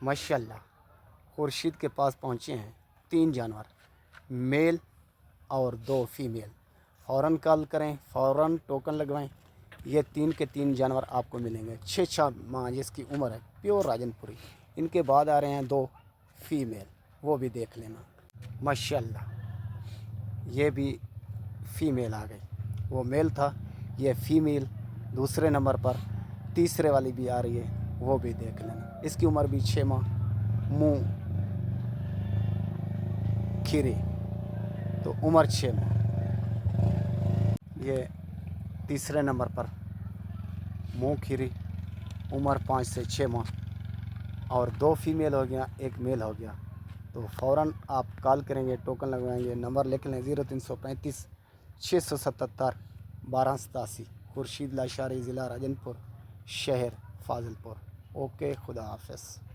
माशाल्लाह खुर्शीद के पास पहुँचे हैं 3 जानवर, मेल और 2 फीमेल। फ़ौरन कॉल करें, फ़ौरन टोकन लगवाएं। ये 3 के 3 जानवर आपको मिलेंगे। 6 माह जिसकी उम्र है, प्योर राजनपुरी। इनके बाद आ रहे हैं 2 फीमेल, वो भी देख लेना। माशाल्लाह ये भी फीमेल आ गई, वो मेल था, ये फीमेल दूसरे नंबर पर। तीसरे वाली भी आ रही है, वो भी देख लेना। इसकी उम्र भी 6 माह, मुँह खीरी, तो उम्र 6 माह। ये तीसरे नंबर पर मुँह खीरी, उम्र 5 से 6 माह, और 2 फीमेल हो गया, 1 मेल हो गया। तो फ़ौरन आप कॉल करेंगे, टोकन लगवाएंगे। नंबर लिख लें 0335 677 1287। खुर्शीद लाशारी, ज़िला राजनपुर, शहर फाजिलपुर। ओके, खुदा हाफ़िज़।